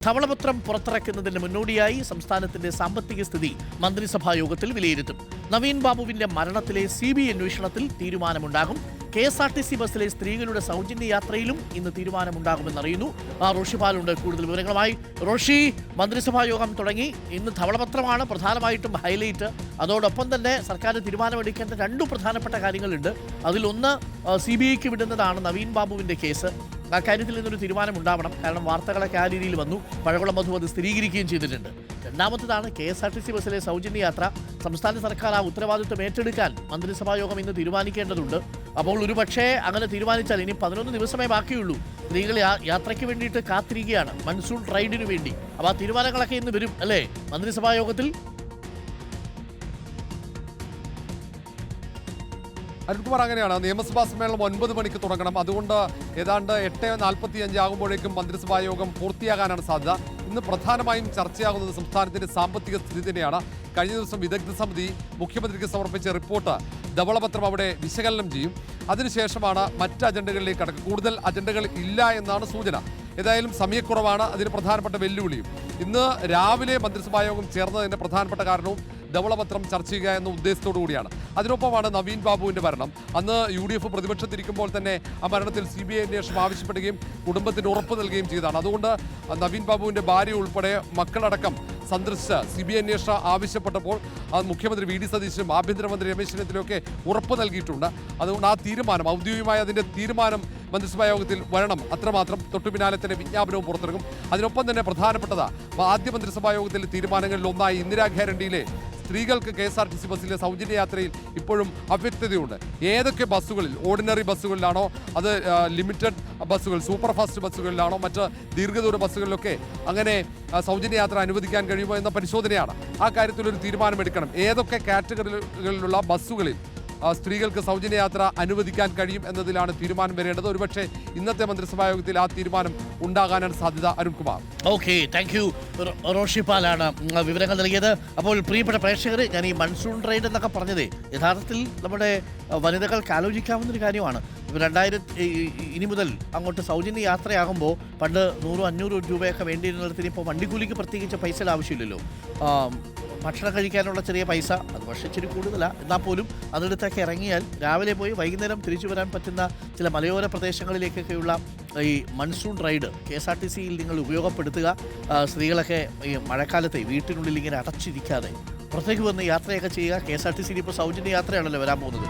ധവളപത്രം പുറത്തിറക്കുന്നതിന് മുന്നോടിയായി സംസ്ഥാനത്തിന്റെ സാമ്പത്തിക സ്ഥിതി മന്ത്രിസഭാ യോഗത്തിൽ വിലയിരുത്തും. നവീൻ ബാബുവിന്റെ മരണത്തിലെ CBI അന്വേഷണത്തിൽ തീരുമാനമുണ്ടാകും. KSRTC ബസ്സിലെ സ്ത്രീകളുടെ സൗജന്യ യാത്രയിലും ഇന്ന് തീരുമാനമുണ്ടാകുമെന്നറിയുന്നു. റോഷിപാലുണ്ട് കൂടുതൽ വിവരങ്ങളുമായി. റോഷി, മന്ത്രിസഭാ യോഗം തുടങ്ങി. ഇന്ന് ധവളപത്രമാണ് പ്രധാനമായിട്ടും ഹൈലൈറ്റ്. അതോടൊപ്പം തന്നെ സർക്കാർ തീരുമാനമെടുക്കേണ്ട രണ്ടു പ്രധാനപ്പെട്ട കാര്യങ്ങളുണ്ട്. അതിലൊന്ന് CBIക്ക് വിടുന്നതാണ് നവീൻ ബാബുവിന്റെ കേസ്. അക്കാര്യത്തിൽ നിന്നൊരു തീരുമാനം ഉണ്ടാവണം. കാരണം വാർത്തകളൊക്കെ ആ രീതിയിൽ വന്നു. പഴകുളം മധു അത് സ്ഥിരീകരിക്കുകയും ചെയ്തിട്ടുണ്ട്. രണ്ടാമത്തേതാണ് KSRTC ബസ്സിലെ സൗജന്യ യാത്ര. സംസ്ഥാന സർക്കാർ ആ ഉത്തരവാദിത്വം ഏറ്റെടുക്കാൻ മന്ത്രിസഭാ യോഗം ഇന്ന് തീരുമാനിക്കേണ്ടതുണ്ട്. അപ്പോൾ ഒരു പക്ഷേ അങ്ങനെ തീരുമാനിച്ചാൽ ഇനി 11 ദിവസമേ ബാക്കിയുള്ളൂ. സ്ത്രീകൾ യാത്രയ്ക്ക് വേണ്ടിയിട്ട് കാത്തിരിക്കുകയാണ്, മൺസൂൺ റൈഡിന് വേണ്ടി. അപ്പോൾ ആ തീരുമാനങ്ങളൊക്കെ ഇന്ന് വരും അല്ലേ മന്ത്രിസഭാ യോഗത്തിൽ? അരുൺകുമാർ, അങ്ങനെയാണ്. നിയമസഭാ സമ്മേളനം 9 മണിക്ക് തുടങ്ങണം. അതുകൊണ്ട് ഏതാണ്ട് 8:45 ആകുമ്പോഴേക്കും മന്ത്രിസഭാ യോഗം പൂർത്തിയാകാനാണ് സാധ്യത. ഇന്ന് പ്രധാനമായും ചർച്ചയാകുന്നത് സംസ്ഥാനത്തിന്റെ സാമ്പത്തിക സ്ഥിതി തന്നെയാണ്. കഴിഞ്ഞ ദിവസം വിദഗ്ധ സമിതി മുഖ്യമന്ത്രിക്ക് സമർപ്പിച്ച റിപ്പോർട്ട് ധവളപത്രം അവിടെ വിശകലനം ചെയ്യും. അതിനുശേഷമാണ് മറ്റ് അജണ്ടകളിലേക്ക് കടക്കുക. കൂടുതൽ അജണ്ടകൾ ഇല്ല എന്നാണ് സൂചന. ഏതായാലും സമയക്കുറവാണ് അതിന് പ്രധാനപ്പെട്ട വെല്ലുവിളിയും. ഇന്ന് രാവിലെ മന്ത്രിസഭാ യോഗം ചേർന്നതിന്റെ പ്രധാനപ്പെട്ട കാരണവും ധവളപത്രം ചർച്ച ചെയ്യുക എന്ന ഉദ്ദേശത്തോടു കൂടിയാണ്. അതിനൊപ്പമാണ് നവീൻ ബാബുവിന്റെ മരണം. അന്ന് UDF പ്രതിപക്ഷത്തിരിക്കുമ്പോൾ തന്നെ ആ മരണത്തിൽ CBI അന്വേഷണം ആവശ്യപ്പെടുകയും കുടുംബത്തിന് ഉറപ്പ് നൽകുകയും ചെയ്തതാണ്. അതുകൊണ്ട് നവീൻ ബാബുവിന്റെ ഭാര്യ ഉൾപ്പെടെ മക്കളടക്കം സന്ദർശിച്ച് CBI അന്വേഷണം ആവശ്യപ്പെട്ടപ്പോൾ മുഖ്യമന്ത്രി VD സതീശനും ആഭ്യന്തരമന്ത്രി രമേശ് ചെന്നിത്തലയൊക്കെ ഉറപ്പ് നൽകിയിട്ടുണ്ട്. അതുകൊണ്ട് ആ തീരുമാനം, ഔദ്യോഗികമായ അതിൻ്റെ തീരുമാനം മന്ത്രിസഭാ യോഗത്തിൽ വരണം. അത്രമാത്രം. തൊട്ടു പിന്നാലെ തന്നെ വിജ്ഞാപനവും പുറത്തിറങ്ങും. അതിനൊപ്പം തന്നെ പ്രധാനപ്പെട്ടത് ആദ്യ മന്ത്രിസഭാ യോഗത്തിലെ തീരുമാനങ്ങളിൽ ഒന്നായി ഇന്ദിരാ ഗ്യാരണ്ടിയിലെ സ്ത്രീകൾക്ക് KSRTC ബസ്സിലെ സൗജന്യ യാത്രയിൽ ഇപ്പോഴും അവ്യക്തതയുണ്ട്. ഏതൊക്കെ ബസ്സുകളിൽ, ഓർഡിനറി ബസ്സുകളിലാണോ, അത് ലിമിറ്റഡ് ബസ്സുകൾ, സൂപ്പർ ഫാസ്റ്റ് ബസ്സുകളിലാണോ, മറ്റ് ദീർഘദൂര ബസ്സുകളിലൊക്കെ അങ്ങനെ സൗജന്യ യാത്ര അനുവദിക്കാൻ കഴിയുമോ എന്ന പരിശോധനയാണ്. ആ കാര്യത്തിലൊരു തീരുമാനമെടുക്കണം. ഏതൊക്കെ കാറ്റഗറികളിലുള്ള ബസ്സുകളിൽ സ്ത്രീകൾക്ക് സൗജന്യ യാത്ര അനുവദിക്കാൻ കഴിയും എന്നതിലാണ് തീരുമാനം വരേണ്ടത്. ഒരുപക്ഷെ ഇന്നത്തെ മന്ത്രിസഭാ യോഗത്തിൽ ആ തീരുമാനം ഉണ്ടാകാനാണ് സാധ്യത. അരുൺകുമാർ. Okay, thank you. റോഷിപാലാണ് വിവരങ്ങൾ നൽകിയത്. അപ്പോൾ പ്രിയപ്പെട്ട പ്രേക്ഷകർ, ഞാൻ ഈ മൺസൂൺ റൈഡ് എന്നൊക്കെ പറഞ്ഞത് യഥാർത്ഥത്തിൽ നമ്മുടെ വനിതകൾക്ക് ആലോചിക്കാവുന്നൊരു കാര്യമാണ്. 2000 ഇനി മുതൽ അങ്ങോട്ട് സൗജന്യ യാത്രയാകുമ്പോൾ പണ്ട് 100-500 രൂപയൊക്കെ വേണ്ടിയിരുന്നിടത്തിന് ഇപ്പോൾ വണ്ടിക്കൂലിക്ക് പ്രത്യേകിച്ച് പൈസയുടെ ആവശ്യമില്ലല്ലോ. ഭക്ഷണം കഴിക്കാനുള്ള ചെറിയ പൈസ, അത് പക്ഷേ ഇച്ചിരി കൂടുതലാണ്. എന്നാൽ പോലും അതിടത്തൊക്കെ ഇറങ്ങിയാൽ രാവിലെ പോയി വൈകുന്നേരം തിരിച്ചു വരാൻ പറ്റുന്ന ചില മലയോര പ്രദേശങ്ങളിലേക്കൊക്കെയുള്ള ഈ മൺസൂൺ റൈഡ് KSRTCയിൽ നിങ്ങൾ ഉപയോഗപ്പെടുത്തുക. സ്ത്രീകളൊക്കെ ഈ മഴക്കാലത്തെ വീട്ടിനുള്ളിൽ ഇങ്ങനെ അടച്ചിരിക്കാതെ പുറത്തേക്ക് വന്ന് യാത്രയൊക്കെ ചെയ്യുക. KSRTCയിൽ ഇപ്പോൾ സൗജന്യ യാത്രയാണല്ലോ വരാൻ പോകുന്നത്.